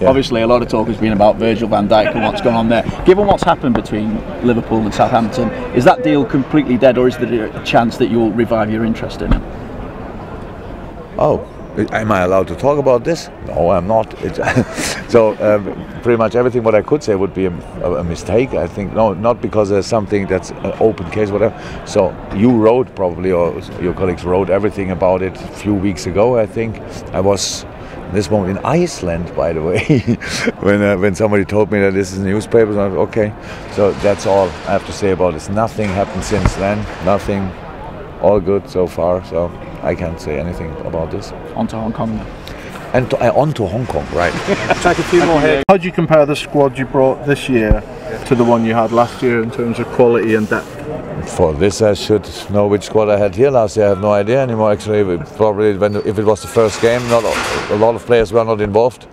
Obviously, a lot of talk has been about Virgil van Dijk and what's gone on there. Given what's happened between Liverpool and Southampton, is that deal completely dead, or is there a chance that you'll revive your interest in him? Oh, am I allowed to talk about this? No, I'm not. So pretty much everything what I could say would be a mistake. I think not because there's something that's an open case, whatever. So you wrote probably, or your colleagues wrote everything about it a few weeks ago. I think I was this moment in Iceland, by the way, when somebody told me that this is newspapers. I was okay. So that's all I have to say about this. Nothing happened since then. Nothing. All good so far. So I can't say anything about this. On to Hong Kong now. And on to Hong Kong, right. Take a few more here. How do you compare the squad you brought this year to the one you had last year in terms of quality and depth? For this, I should know which squad I had here last year. I have no idea anymore, actually. Probably if it was the first game, not a lot of players were not involved.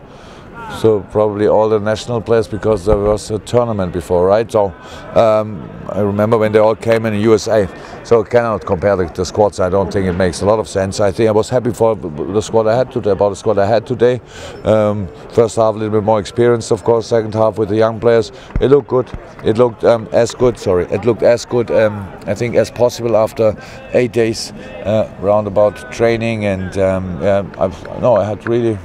So probably all the national players, because there was a tournament before, right? So I remember when they all came in the USA. So I cannot compare the squads. I don't think it makes a lot of sense. I think I was happy for the squad I had today, about the squad I had today. First half a little bit more experienced, of course. Second half with the young players, it looked good. It looked as good. Sorry, it looked as good. I think as possible after 8 days roundabout training, and I had really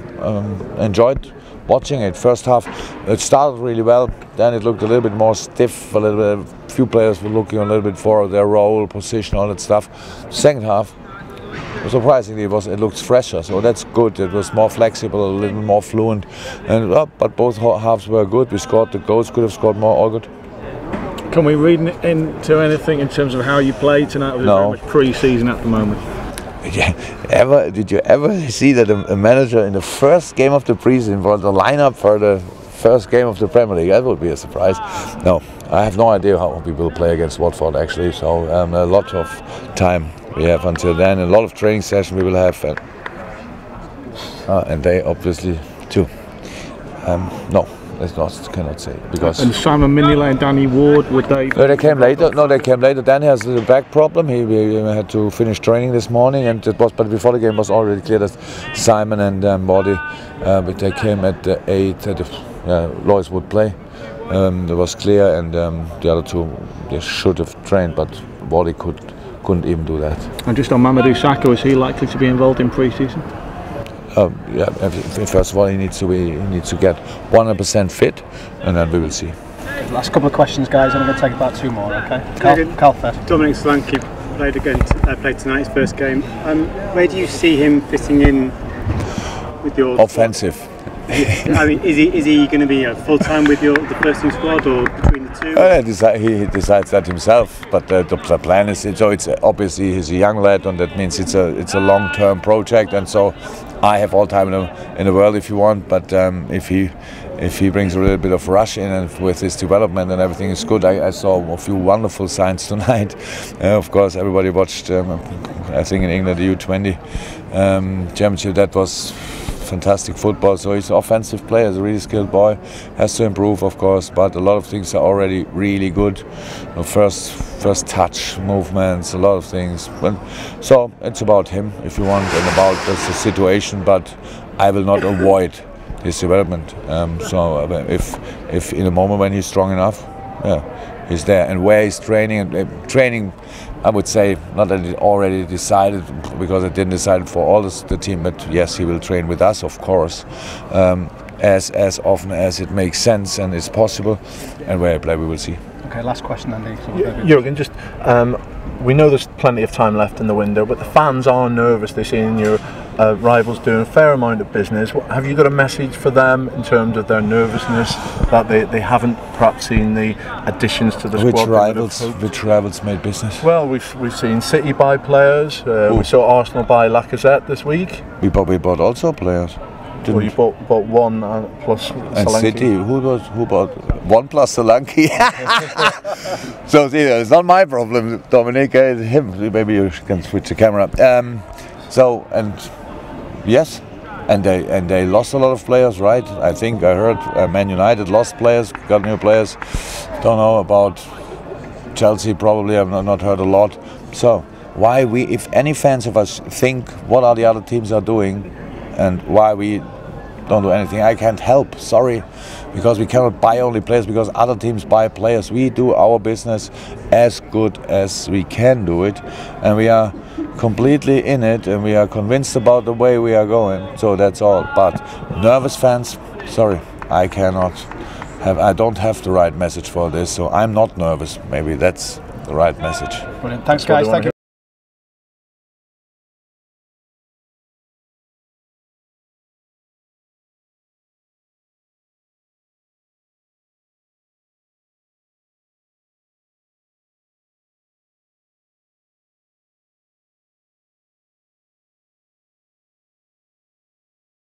enjoyed watching it. First half, it started really well. Then it looked a little bit more stiff. A few players were looking a little bit for their role, position, all that stuff. Second half, surprisingly, it looked fresher. So that's good. It was more flexible, a little more fluent. And but both halves were good. We scored the goals. Could have scored more. All good. Can we read into anything in terms of how you played tonight? With very much pre-season at the moment. Did you ever see that a manager in the first game of the preseason was the lineup for the first game of the Premier League? That would be a surprise. No, I have no idea how we will play against Watford, actually. So a lot of time we have until then. A lot of training sessions we will have, and they obviously too. No. Cannot say, because. And Simon Mignolet and Danny Ward, would they? No, they came later. No, they came later. Danny has a back problem. He had to finish training this morning, and but before the game was already clear that Simon and Body, but they came at 8. Lois would play. It was clear, and the other two they should have trained, but Body couldn't even do that. And just on Mamadou Sakho, is he likely to be involved in pre-season? First of all, he needs to get 100% fit, and then we will see. Last couple of questions, guys, and I'm going to take about 2 more. Okay, Carl first. Dominic Solanke played tonight, his first game. Where do you see him fitting in with your offensive? I mean, is he going to be full time with the first team squad, or between the two? He decides that himself. But the plan is so. It's obviously he's a young lad, and that means it's a long-term project. And so I have all time in the world if you want. But if he brings a little bit of rush in, and with his development and everything is good. I saw a few wonderful signs tonight. Of course, everybody watched. I think in England the U20 championship. That was fantastic football. So he's an offensive player, he's a really skilled boy, has to improve, of course, but a lot of things are already really good. First touch movements, a lot of things. So it's about him, if you want, and about the situation, but I will not avoid his development. So if in a moment when he's strong enough, he's there. And where he's training, I would say not that it already decided, because I didn't decide for all the team, but yes, he will train with us, of course, as often as it makes sense and is possible. And where I play, we will see. Okay, last question then, Jurgen, just we know there's plenty of time left in the window, but the fans are nervous. They're seeing your rivals doing a fair amount of business. Have you got a message for them in terms of their nervousness, that they haven't perhaps seen the additions to the squad? Which rivals made business? Well, we've seen City buy players. We saw Arsenal buy Lacazette this week. We bought also players. Well, you bought one plus Solanke. And City, who bought one plus Solanke? So it's not my problem, Dominic. It's him. Maybe you can switch the camera. Yes, and they lost a lot of players, right? I think I heard Man United lost players, got new players. Don't know about Chelsea. Probably I've not heard a lot. So why if any fans of us think what are the other teams are doing, and why we don't do anything. I can't help, sorry, because we cannot buy only players because other teams buy players. We do our business as good as we can do it, and we are completely in it, and we are convinced about the way we are going. So that's all. But nervous fans, sorry, I don't have the right message for this, so I'm not nervous. Maybe that's the right message. Brilliant. Thanks, guys. Thank you.